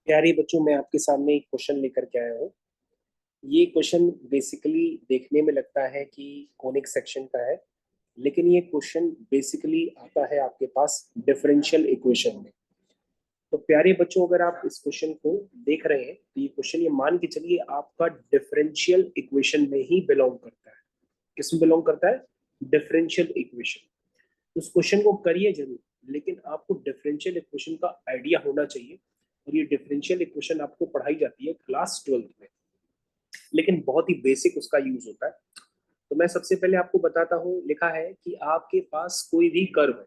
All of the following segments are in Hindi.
प्यारे बच्चों, मैं आपके सामने एक क्वेश्चन लेकर के आया हूँ। ये क्वेश्चन बेसिकली देखने में लगता है कि कोनिक सेक्शन का है, लेकिन ये क्वेश्चन बेसिकली आता है आपके पास डिफरेंशियल इक्वेशन में। तो प्यारे बच्चों, अगर आप इस क्वेश्चन को देख रहे हैं तो ये क्वेश्चन, ये मान के चलिए, आपका डिफरेंशियल इक्वेशन में ही बिलोंग करता है। किस में बिलोंग करता है? Differential equation. उस क्वेश्चन को करिए जरूर, लेकिन आपको डिफरेंशियल इक्वेशन का आइडिया होना चाहिए। और ये डिफरेंशियल इक्वेशन आपको पढ़ाई जाती है क्लास 12th में, लेकिन बहुत ही बेसिक उसका यूज होता है। तो मैं सबसे पहले आपको बताता हूँ। लिखा है कि आपके पास कोई भी कर्व है,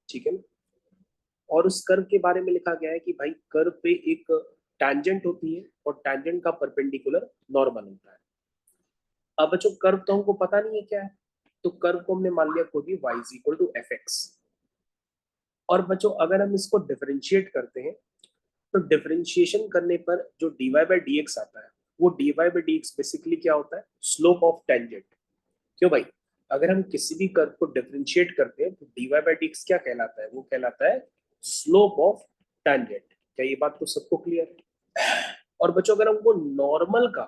ठीक है ना, और उस कर्व के बारे में लिखा गया है कि भाई कर्व पे एक टैंजेंट होती है और टैंजेंट का परपेंडिकुलर नॉर्मल होता है। अब बच्चों, कर्व तो हमको पता नहीं है क्या है, तो कर्व को हमने मान लिया कोई भी y is equal to F X. और बच्चों, अगर हम इसको डिफरेंशिएट करते हैं तो डिफरेंशिएशन करने पर जो dy बाई डी एक्स आता है, वो dy by D x basically क्या होता है? Slope of tangent. क्यों भाई? अगर हम किसी भी कर्व को डिफरेंशिएट करते हैं तो dy बाई डी एक्स क्या कहलाता है? वो कहलाता है स्लोप ऑफ टेंजेंट। क्या ये बात तो सबको क्लियर है? और बच्चों, अगर हमको नॉर्मल का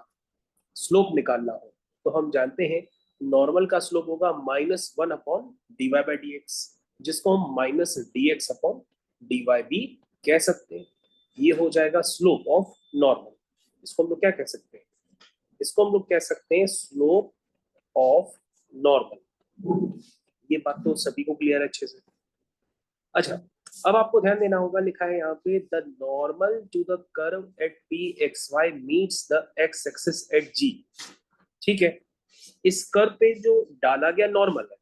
स्लोप निकालना हो तो हम जानते हैं नॉर्मल का स्लोप होगा -1 upon dy by D X, जिसको हम minus D X upon D Y भी कह सकते हैं। ये हो जाएगा स्लोप ऑफ नॉर्मल। इसको हम लोग क्या कह सकते हैं? इसको हम लोग कह सकते हैं स्लोप ऑफ नॉर्मल। ये बात तो सभी को क्लियर है अच्छे से। अच्छा, अब आपको ध्यान देना होगा, लिखा है यहाँ पे the normal to the curve at P X Y meets the X axis at G. ठीक है, इस कर्व पे जो डाला गया नॉर्मल है,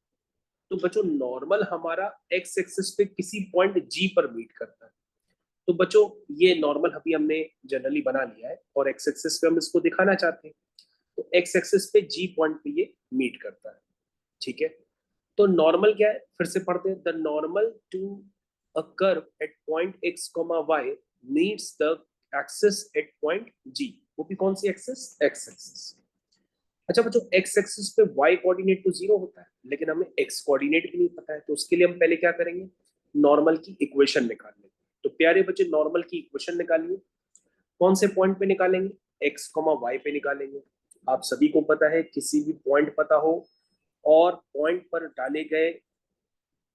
तो बच्चों नॉर्मल हमारा एक्स एक्सिस पे किसी पॉइंट जी पर मीट करता है। तो बच्चों, ये नॉर्मल अभी हमने जनरली बना लिया है और एक्स एक्सिस पे हम इसको दिखाना चाहते हैं। तो एक्स एक्सिस पे जी पॉइंट पे ये मीट करता है। ठीक है, तो नॉर्मल क्या है, फिर से पढ़ते हैं। The normal to a curve at point x comma y meets the axis at point G. वो भी कौन सी एक्सिस? X axis. अच्छा बच्चों, एक्स एक्सिस पे वाई कोऑर्डिनेट तो जीरो होता है, लेकिन हमें एक्स कोऑर्डिनेट भी नहीं पता है। तो उसके लिए हम पहले क्या करेंगे? नॉर्मल की इक्वेशन निकाल लेंगे। तो प्यारे बच्चे, नॉर्मल की इक्वेशन निकालिए। कौन से पॉइंट पे निकालेंगे? एक्स कॉमा वाई पे निकालेंगे। आप सभी को पता है, किसी भी पॉइंट पता हो और पॉइंट पर डाले गए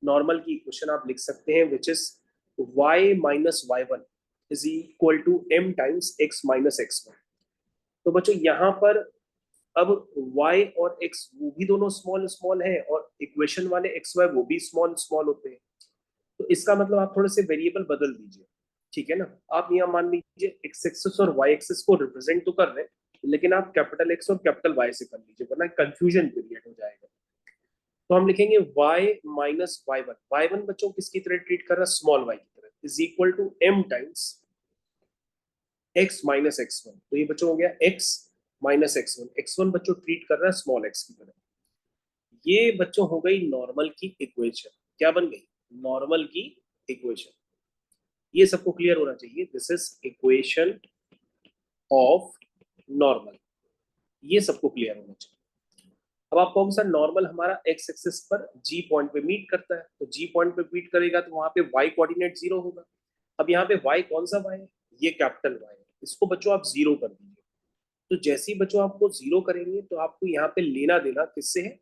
नॉर्मल की इक्वेशन आप लिख सकते हैं, which is Y minus Y one is equal to M times X minus X one. तो बच्चों, यहाँ पर अब y और x वो भी दोनों स्मॉल स्मॉल है, और इक्वेशन वाले x y वो भी स्मॉल स्मॉल होते हैं। तो इसका मतलब आप थोड़े से वेरिएबल बदल दीजिए। ठीक है ना, आप यहाँ मान लीजिए x एक्सिस और y एक्सिस को रिप्रेजेंट तो कर रहे हैं, लेकिन आप कैपिटल X और कैपिटल Y से कर लीजिए, वरना कंफ्यूजन क्रिएट हो जाएगा। तो हम लिखेंगे y minus Y one. Y one बच्चों किसकी तरह ट्रीट कर रहा है? स्मॉल y की तरह, is equal to m times x minus X one. तो ये बच्चों हो गया x minus X one. X one बच्चों ट्रीट कर रहा है स्मॉल x की तरह। ये बच्चों हो गई नॉर्मल की इक्वेशन। क्या बन गई? नॉर्मल की इक्वेशन। ये सबको क्लियर होना चाहिए, this is equation of normal. ये सबको क्लियर होना चाहिए। अब आप कहोगे सर, नॉर्मल हमारा एक्स एक्सिस पर जी पॉइंट पे मीट करता है, तो जी पॉइंट पे मीट करेगा तो वहां पे वाई कोऑर्डिनेट जीरो होगा। अब यहाँ पे वाई कौन सा वाई है? ये कैपिटल वाई है। इसको बच्चों आप जीरो कर दीजिए। तो जैसे ही बच्चों आपको जीरो करेंगे तो आपको यहाँ पे लेना देना किससे है?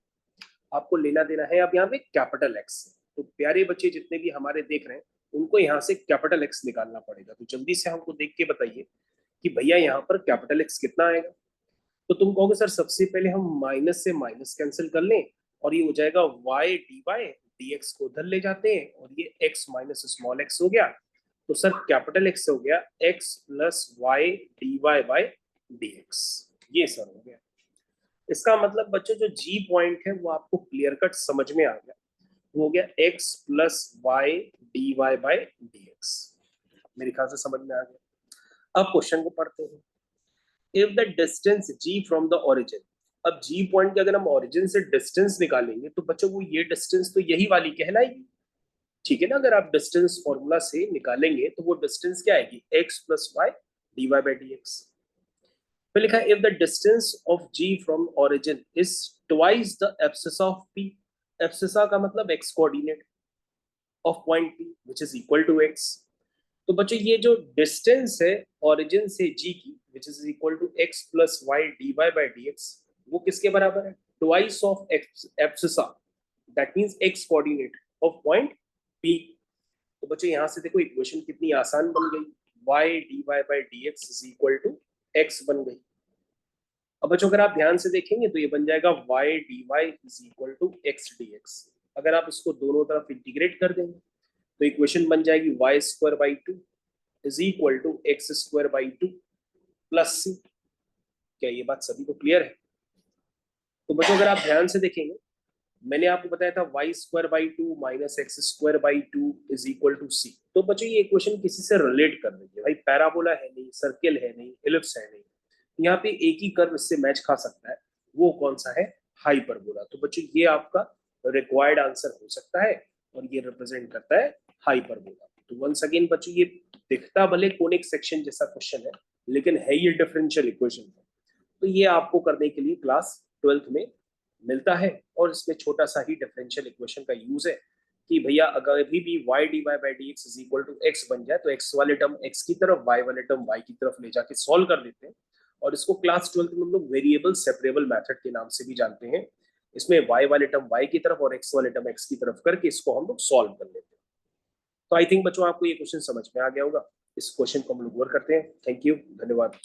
आपको लेना देना है अब यहाँ पे कैपिटल एक्स। तो प्यारे बच्चे जितने भी हमारे देख रहे हैं, उनको यहाँ से कैपिटल एक्स निकालना पड़ेगा। तो जल्दी से हमको देख के बताइए कि भैया यहाँ पर कैपिटल एक्स कितना आएगा। तो तुम कहोगे सर, सबसे पहले हम माइनस से माइनस कैंसिल कर लें, और ये हो जाएगा Y D Y, D X को उधर ले जाते हैं, और ये एक्स माइनस स्मॉल एक्स हो गया। तो सर कैपिटल एक्स हो गया X plus Y D Y by D X. ये सर हो गया। इसका मतलब बच्चों, जो जी पॉइंट है वो आपको क्लियर कट समझ में आ गया। वो हो गया X plus Y D Y by D X. मेरे ख्याल से समझ में आ गया। अब क्वेश्चन को पढ़ते हैं। If the distance g from the origin. अब g पॉइंट के अगर हम ओरिजिन से डिस्टेंस निकालेंगे तो बच्चों वो ये डिस्टेंस तो यही वाली कहलाएगी। ठीक है ना, अगर आप डिस्टेंस फॉर्मूला से निकालेंगे तो वो डिस्टेंस क्या आएगी? x plus Y D Y by D X. फिर लिखा है if the distance of g from origin is twice the abscissa of p। Abscissa का मतलब x coordinate of point p, which is equal to x। तो बच्चों ये जो डिस्टेंस है ओरिजिन से जी की which is equal to X plus Y D Y by D X, वो किसके बराबर है? Twice of X abscissa, that means X coordinate of point P. तो बच्चों यहाँ से देखो इक्वेशन कितनी आसान बन गई, Y D Y by D X is equal to X बन गई। अब बच्चों अगर आप ध्यान से देखेंगे तो ये बन जाएगा Y D Y is equal to X D X. अगर आप इसको दोनों तरफ इंटीग्रेट कर देंगे तो इक्वेशन बन जाएगी y square by two is equal to x square by two plus c. क्या ये बात सभी को क्लियर है? तो बच्चों अगर आप ध्यान से देखेंगे, मैंने आपको बताया था y square by two minus x square by two is equal to c. तो बच्चों ये इक्वेशन किसी से रिलेट कर रही है, भाई पैराबोला है नहीं, सर्किल है नहीं, इलिप्स है नहीं, यहाँ पे एक ही कर्व इससे मैच खा सकता है, वो कौन सा है? हाइपरबोला। तो बच्चों ये आपका रिक्वायर्ड आंसर हो सकता है और ये रिप्रेजेंट करता है हाइपरबोला। तो वंस अगेन बच्चों ये दिखता भले कोनिक सेक्शन जैसा क्वेश्चन है, लेकिन है ये डिफरेंशियल इक्वेशन। तो ये आपको करने के लिए क्लास 12th में मिलता है और इसमें छोटा सा ही डिफरेंशियल इक्वेशन का यूज है कि भैया अगर अभी भी Y D Y by D X is equal to X बन जाए तो एक्स वाले टर्म एक्स की तरफ, वाई वाले टर्म वाई की तरफ ले जाके सॉल्व कर देते हैं। और इसको क्लास 12th में हम लोग वेरिएबल सेपरेबल मेथड के नाम से भी जानते हैं। इसमें वाई वाले टर्म वाई की तरफ और एक्स वाले टर्म एक्स की तरफ करके इसको हम लोग सॉल्व कर लेते हैं। तो आई थिंक बच्चों आपको ये क्वेश्चन समझ में आ गया होगा। इस क्वेश्चन को हम लोग और करते हैं। थैंक यू, धन्यवाद।